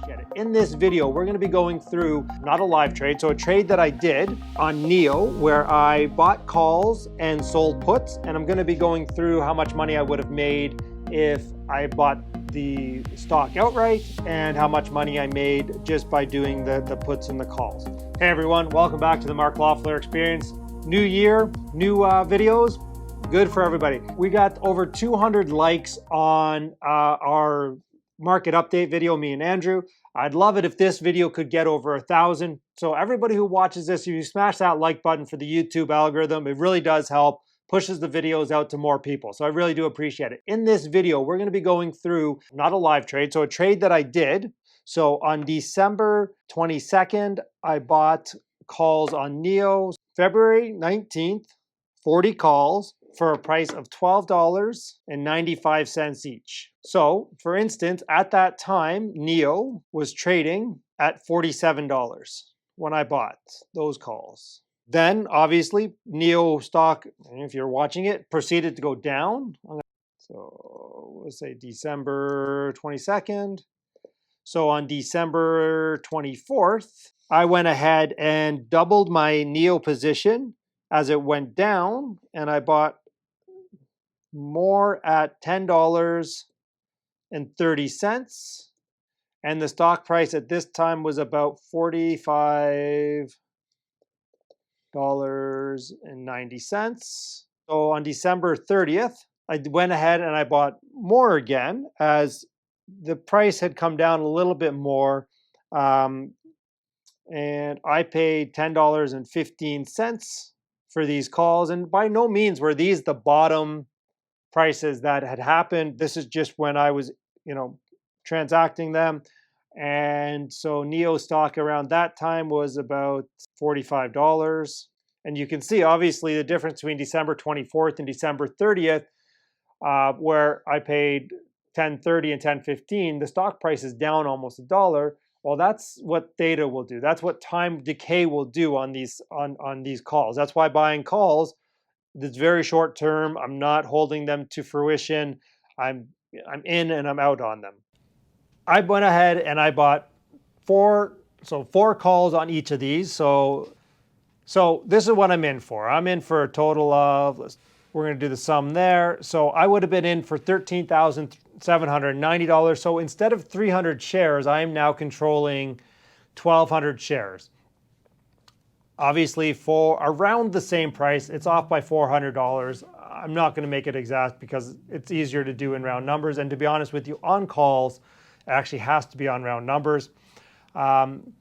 appreciate it. In this video, we're going to be going through not a live trade, so a trade that I did on NEO where I bought calls and sold puts, and I'm going to be going through how much money I would have made if I bought the stock outright and how much money I made just by doing the puts and the calls. Hey everyone, welcome back to the Mark Loeffler Experience. New year, new videos. Good for everybody. We got over 200 likes on our market update video, me and Andrew. I'd love it if this video could get over 1,000. So everybody who watches this, if you smash that like button for the YouTube algorithm, it really does help, pushes the videos out to more people. So I really do appreciate it. In this video, we're going to be going through not a live trade, so a trade that I did. So on December 22nd, I bought calls on NEO. February 19th, 40 calls for a price of $12.95 each. So, for instance, at that time, NEO was trading at $47 when I bought those calls. Then, obviously, NEO stock, if you're watching it, proceeded to go down. So, let's say December 22nd. So, on December 24th, I went ahead and doubled my NEO position as it went down, and I bought more at $10.30, and the stock price at this time was about $45.90. So on December 30th, I went ahead and I bought more again as the price had come down a little bit more, and I paid $10.15 for these calls. And by no means were these the bottom prices that had happened. This is just when I was, transacting them. And so NEO stock around that time was about $45. And you can see obviously the difference between December 24th and December 30th, where I paid $10.30 and $10.15, the stock price is down almost $1. Well, that's what theta will do. That's what time decay will do on these calls. That's why buying calls, it's very short term. I'm not holding them to fruition. I'm in and I'm out on them. I went ahead and I bought four calls on each of these. So this is what I'm in for. I'm in for a total of, we're going to do the sum there. So I would have been in for $13,790. So instead of 300 shares, I am now controlling 1,200 shares. Obviously, for around the same price, it's off by $400. I'm not going to make it exact because it's easier to do in round numbers. And to be honest with you, on calls, it actually has to be on round numbers. And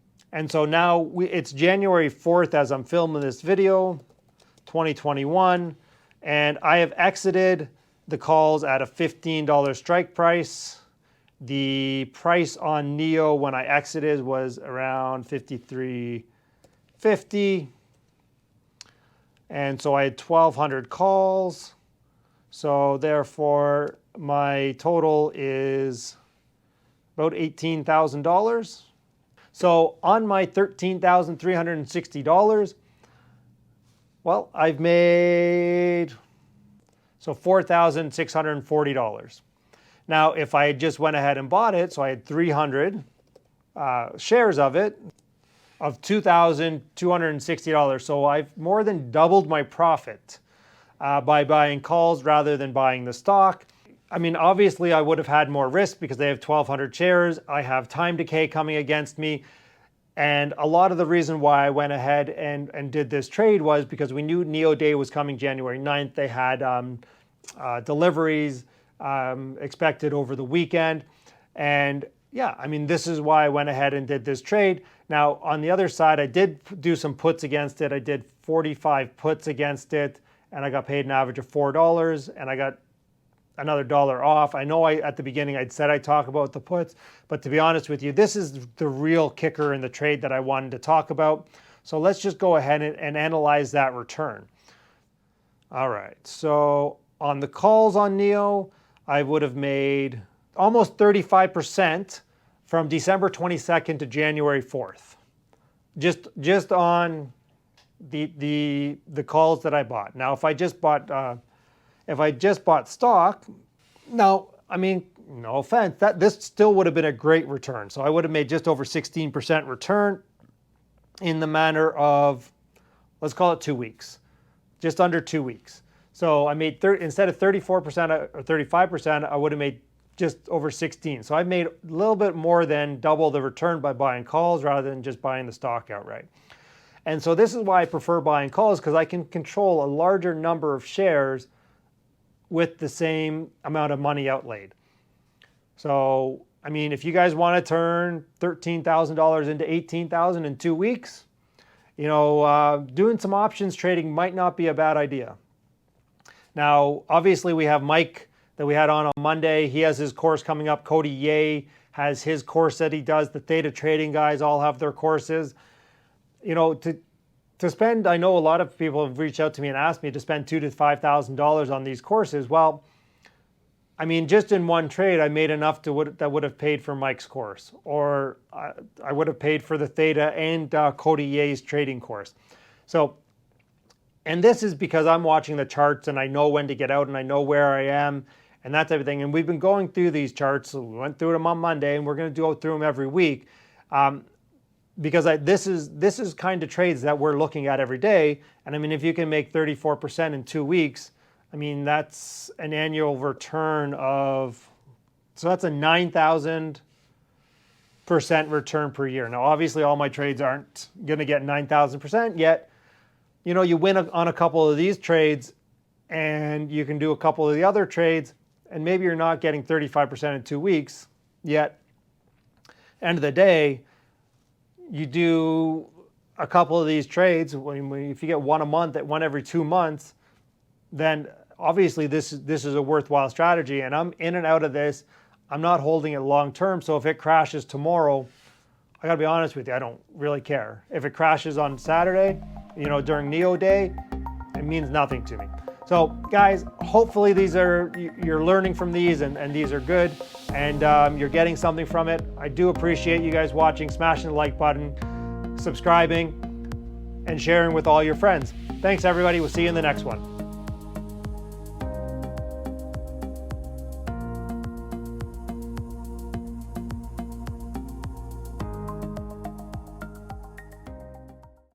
so now it's January 4th as I'm filming this video, 2021. And I have exited the calls at a $15 strike price. The price on NEO when I exited was around $53.50. And so I had 1,200 calls. So therefore, my total is about $18,000. So on my $13,360, well, I've made $4,640. Now, if I just went ahead and bought it, so I had 300 shares of it, of $2,260. So I've more than doubled my profit by buying calls rather than buying the stock. I mean, obviously I would have had more risk because they have 1,200 shares. I have time decay coming against me. And a lot of the reason why I went ahead and did this trade was because we knew NEO Day was coming January 9th. They had deliveries expected over the weekend. And yeah, I mean, this is why I went ahead and did this trade. Now, on the other side, I did do some puts against it. I did 45 puts against it, and I got paid an average of $4, and I got another $1 off. I know at the beginning I'd said I'd talk about the puts, but to be honest with you, this is the real kicker in the trade that I wanted to talk about. So let's just go ahead and analyze that return. All right, so on the calls on NEO, I would have made almost 35% from December 22nd to January 4th, just on the calls that I bought. Now, if I just bought stock, now, I mean, no offense, this still would have been a great return. So I would have made just over 16% return in the manner of, let's call it 2 weeks, just under 2 weeks. So I made, instead of 34% or 35%, I would have made just over 16. So I made a little bit more than double the return by buying calls rather than just buying the stock outright. And so this is why I prefer buying calls, because I can control a larger number of shares with the same amount of money outlaid. So, I mean, if you guys want to turn $13,000 into $18,000 in 2 weeks, you know, doing some options trading might not be a bad idea. Now, obviously we have Mike that we had on Monday. He has his course coming up. Cody Yeh has his course that he does. The theta trading guys all have their courses. You know, to spend, I know a lot of people have reached out to me and asked me to spend $2,000 to $5,000 on these courses. Well, I mean, just in one trade, I made enough that would have paid for Mike's course, or I would have paid for the theta and Cody Yeh's trading course. So, and this is because I'm watching the charts and I know when to get out and I know where I am and that type of thing. And we've been going through these charts. So we went through them on Monday and we're going to go through them every week. Because this is kind of trades that we're looking at every day. And I mean, if you can make 34% in 2 weeks, I mean, that's an annual return of, so that's a 9,000% return per year. Now, obviously all my trades aren't going to get 9,000% yet. You know, you win on a couple of these trades and you can do a couple of the other trades and maybe you're not getting 35% in 2 weeks yet. End of the day, you do a couple of these trades, if you get one a month, one every 2 months, then obviously this is a worthwhile strategy. And I'm in and out of this. I'm not holding it long term. So if it crashes tomorrow, I gotta be honest with you, I don't really care. If it crashes on Saturday, you know, during Neo Day, it means nothing to me. So guys, hopefully you're learning from these and these are good and you're getting something from it. I do appreciate you guys watching, smashing the like button, subscribing, and sharing with all your friends. Thanks everybody, we'll see you in the next one.